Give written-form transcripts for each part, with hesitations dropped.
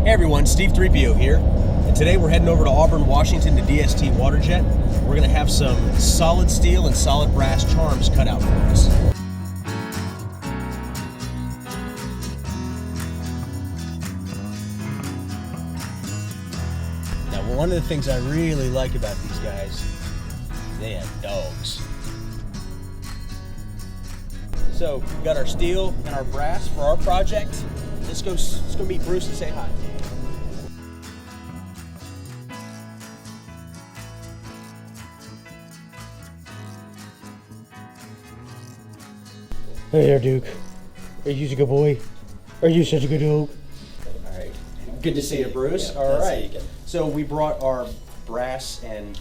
Hey everyone, Steve 3PO here, and today we're heading over to Auburn, Washington to DST Waterjet. We're going to have some solid steel and solid brass charms cut out for us. Now, one of the things I really like about these guys, they have dogs. So, we've got our steel and our brass for our project. Let's go meet Bruce and say hi. Hey there, Duke. Are you a good boy? Are you such a good dog? All right. Good to see you, Bruce. Yeah, All good to see right. you again. So we brought our brass and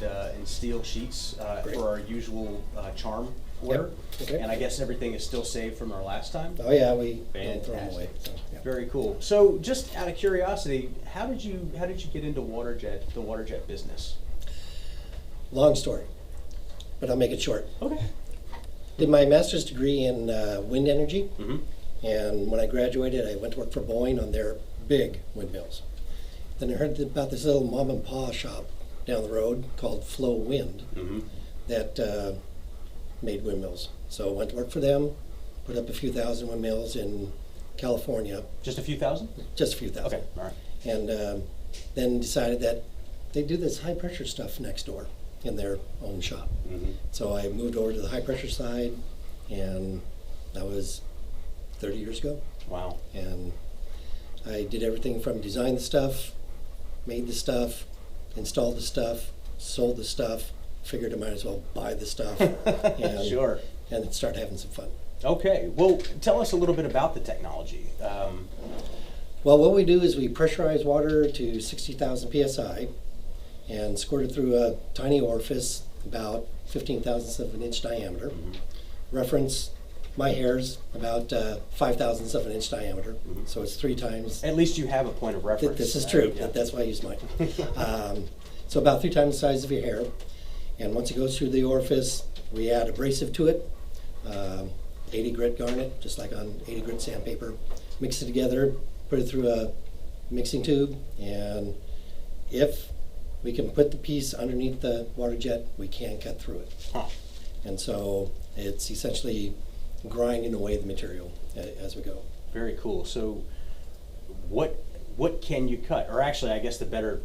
steel sheets Great. for our usual charm order. Yep. Okay. And I guess everything is still saved from our last time. Oh yeah, we don't throw them Fantastic. away. So, yeah. Very cool. So just out of curiosity, how did you get into the waterjet business? Long story, but I'll make it short. Okay. Did my master's degree in wind energy, Mm-hmm. and when I graduated, I went to work for Boeing on their big windmills. Then I heard about this little mom and pa shop down the road called Flow Wind Mm-hmm. that made windmills. So I went to work for them, put up a few thousand windmills in California, Just a few thousand? just a few thousand. Okay. All right. And then decided that they do this high pressure stuff next door in their own shop. Mm-hmm. So I moved over to the high pressure side, and that was 30 years ago. Wow. And I did everything from design the stuff, made the stuff, installed the stuff, sold the stuff, figured I might as well buy the stuff, and, Sure. and start having some fun. Okay. Well, tell us a little bit about the technology. Well, what we do is we pressurize water to 60,000 psi and squirt it through a tiny orifice about 15 thousandths of an inch diameter. Mhm. Reference, my hair's about 5 thousandths of an inch diameter, so it's 3 times. At least you have a point of reference. This is right? true, Yeah. that's why I use mine. So about 3 times the size of your hair, and once it goes through the orifice, we add abrasive to it, 80 grit garnet, just like on 80 grit sandpaper. Mix it together, put it through a mixing tube, and if we can put the piece underneath the water jet, we can cut through it. Huh. And so it's essentially grinding away the material as we go. Very cool. So, what can you cut? Or actually, I guess the better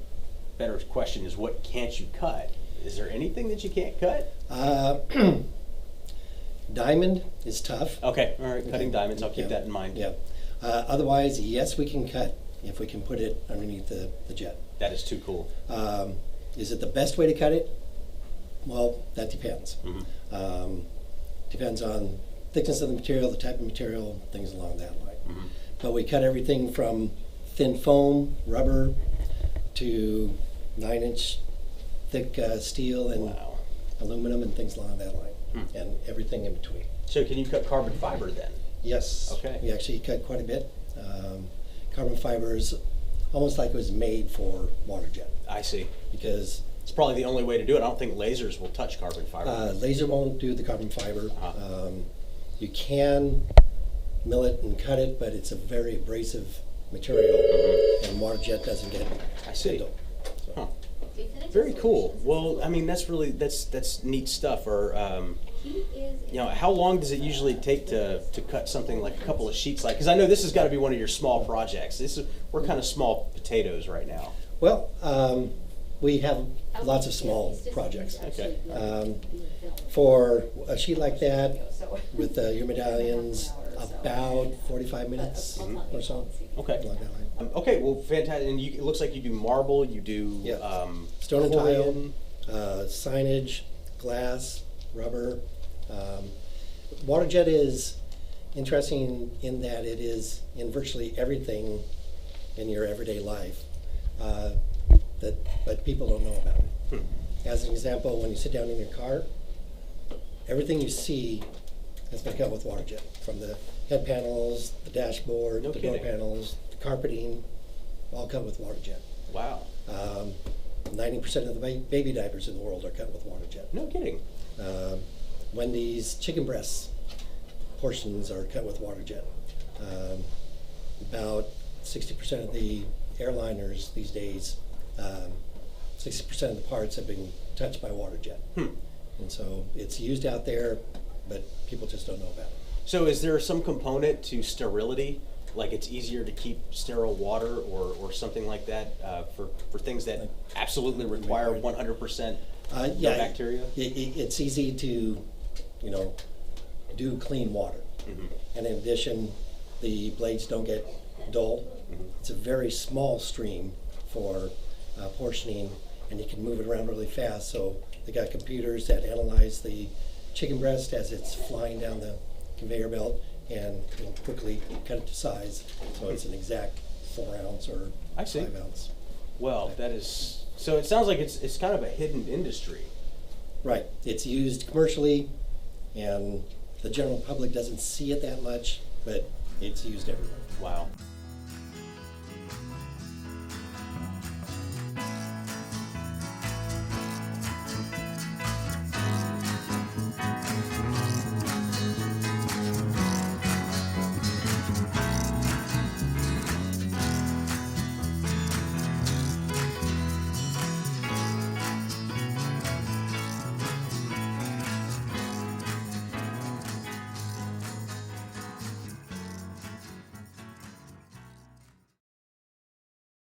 question is, what can't you cut? Is there anything that you can't cut? Diamond is tough. Okay, all right. Cutting Okay. diamonds. I'll keep Yeah. that in mind. Yeah. Otherwise, yes, we can cut if we can put it underneath the jet. That is too cool. Is it the best way to cut it? Well, that depends. Mm-hmm. Depends on thickness of the material, the type of material, things along that line. Mm-hmm. But we cut everything from thin foam, rubber, to 9-inch thick steel and Wow. aluminum and things along that line, Hmm. and everything in between. So, can you cut carbon fiber then? Yes. Okay. We actually cut quite a bit. Carbon fiber is almost like it was made for water jet, I see. because It's probably the only way to do it. I don't think lasers will touch carbon fiber. laser won't do the carbon fiber. Uh-huh. You can mill it and cut it, but it's a very abrasive material, and water jet doesn't get I see. into it. So, Huh. Very cool. Well, I mean, that's neat stuff. Or, how long does it usually take to cut something like a couple of sheets? Like, because I know this has got to be one of your small projects. We're kind of small potatoes right now. Well, we have lots of small projects. Okay. For a sheet like that, with your medallions, about 45 minutes or so. Okay. Along that line. Okay. Well, fantastic. And it looks like you do marble. You do Yeah. Stone and Corian. tile, signage, glass, rubber. Water jet is interesting in that it is in virtually everything in your everyday life but people don't know about it. As an example, when you sit down in your car, everything you see has been cut with water jet, from the head panels, the dashboard, No the door kidding. panels, the carpeting, all cut with water jet. Wow. 90% of the baby diapers in the world are cut with water jet. No kidding. Wendy's chicken breasts portions are cut with water jet. About 60% of the airliners these days, 60% of the parts have been touched by water jet. And so it's used out there, but people just don't know about it. So is there some component to sterility? Like it's easier to keep sterile water or something like that for things that absolutely require 100% no bacteria? It's easy to, do clean water. And in addition, the blades don't get dull. It's a very small stream for portioning, and you can move it around really fast. So they got computers that analyze the chicken breast as it's flying down the conveyor belt and quickly cut it to size. So it's an exact 4 ounce or 5 ounce. Well, that is, so it sounds like it's kind of a hidden industry. Right. It's used commercially, and the general public doesn't see it that much, but it's used everywhere. Wow.